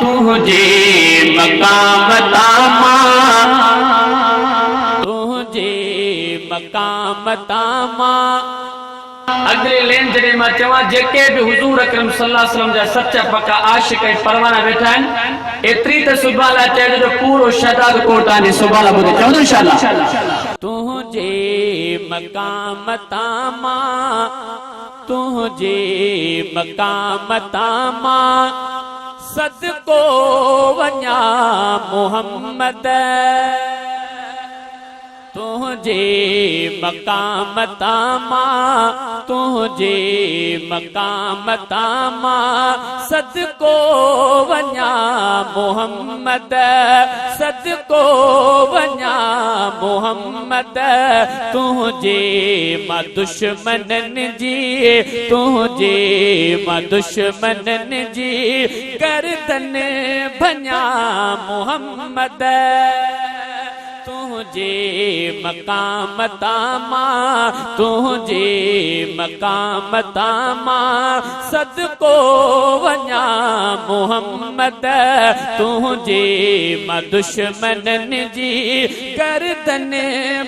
तुझे मकाम तामा, तुझे मकाम तामा। अगले लेन जॾहिं मां चवां जेके बि हुज़ूर अकरम सल्लल्लाहु अलैहि वसल्लम जा सच्चा पका आशिक ऐं परवाना वेठा आहिनि, एतिरी त सुभाणे अल्लाह चइजो जो पूरो शहदाद कोट तव्हांजे सुभाणे ॿुधे चवंदो इंशाअल्लाह। तुझे मकाम तामा, तुझे मकाम तामा, सदको वञा मोहम्मद। तुझे मकाम तामा, तुझे मकाम तामा, सदको वञा मोहम्मद, सदको वञा मोहम्मद। तुझे मां दुश्मननि जी, तुझे मां दुश्मननि जी गर्दन भञा मोहम्मद। तुझे मकाम तामा, तुझे मकाम तामा, सदको वञा मोहम्मद। तुझे मां दुश्मननि जी गर्दन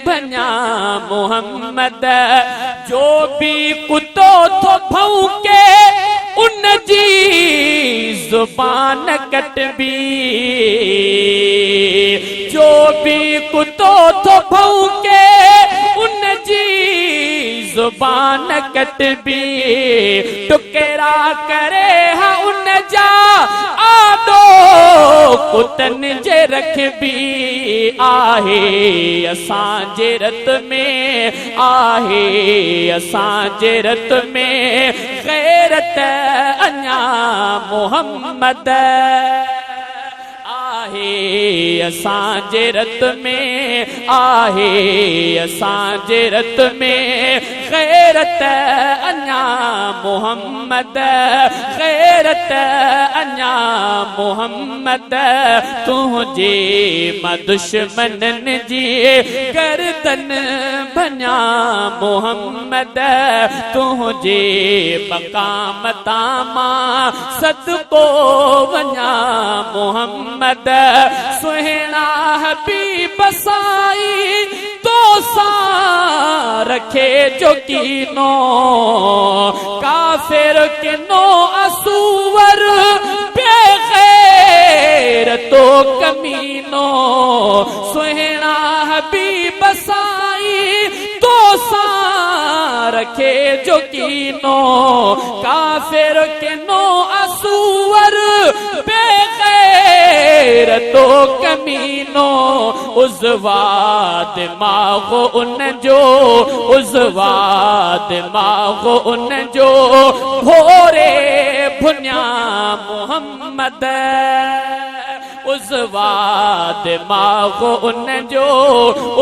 भञा मोहम्मद। जो भी कुतो थो भौंके उन जी ज़ुबान कटबी, जो भी कुतो थो भौंके उन जी ज़ुबान कटबी। टुकरा करे हा उन जा आॾो कुतनि जे रखबी। आहे असांजे रत में, आहे असांजे रत में गैरत अञा मोहम्मद। आहे असांजे रत में, आहे असांजे रत में गैरत अञा मोहम्मद, गैरत अञा मोहम्मद। तुझे मां दुश्मननि जी गर्दन भञा मोहम्मद। तुझे मकाम तामा, सदको वञा मोहम्मद। सुहिणा हबीब साईं तो सा रखे जो कीनो, काफिर किनो असूवर बेगैर तो कमीनो। सुहिणा हबीब साईं तो सा रखे जो कीनो, काफिर किनो असूवर बेगैर तो कमीनो। उज़वा दिमाग़ो उन जो, उज़वा दिमाग़ो उन जो भोरे भुन्या मोहम्मद। उज़वा दिमाग़ो उन जो,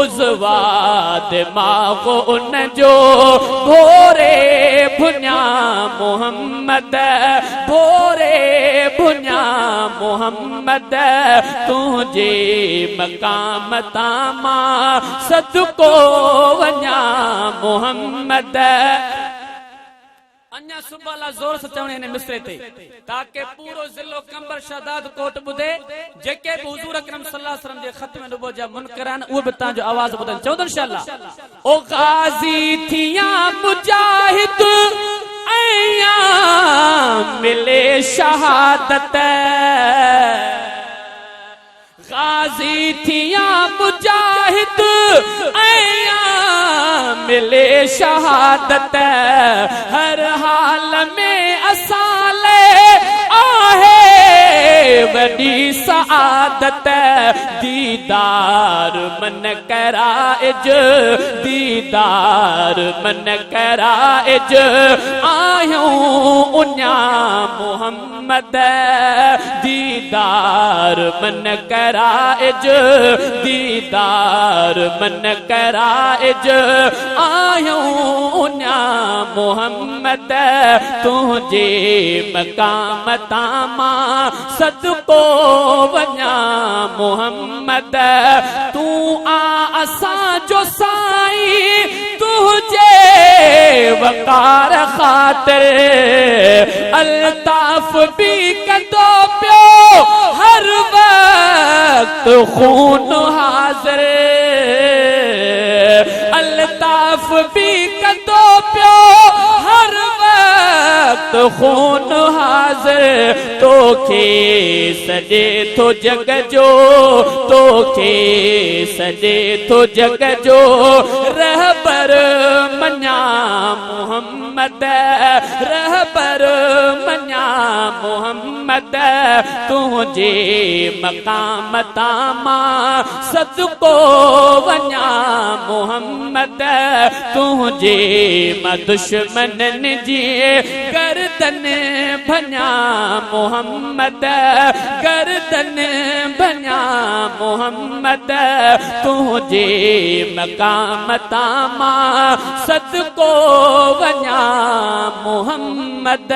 उज़वा दिमाग़ो उन जो भोरे भुन्या मोहम्मद, भोरे भुन्या मोहम्मद। तुझे मकाम तामा, सदको वञा मोहम्मद। अन्या सुबाला जोर से चवणे ने मिसरे ते ताकि पूरो जिलो कंबर शहदाद कोट बुधे जेके भी हुजूर अकरम सल्लल्लाहु अलैहि वसल्लम जे खत्म नबुवत जा मुनकरान वो भी तां जो आवाज बुधन चवंदो इंशाअल्लाह। ओ गाजी थिया मुजाहिद ऐया मिले शहादत, गाजी थिया मुजाहिद ऐया मिले शहादत। हर हाल में असाले आहे वडी सआदत। दीदार मन कराइज, दीदार मन कराइज। आयूं उन्या मोहम्मद, दीदार मन कराइज, दीदार मन कराइज। आयूं उन्या मोहम्मद। तुझे मकाम तामा, सदको वञा मोहम्मद। तू आ असां जो साईं, तुझे वकार ख़ातिर अल्ताफ भी कंदो पियो तो खून हाज़िर अल्ताफ भी कंदो पियो हर वक्त खून हाज़िर तोखे सॼे थो जग जो तोखे सॼे थो जग जो रहबर मञा मोहम्मद रहबर मञा मोहम्मद तुंहिंजे मक़ाम तां मां सदको वञा मोहम्मद तुंहिंजे मां दुश्मननि जी गर्दन भञा मोहम्मद गर्दन भञा मोहम्मद तुंहिंजे मक़ाम तां मां सदको वञा मोहम्मद।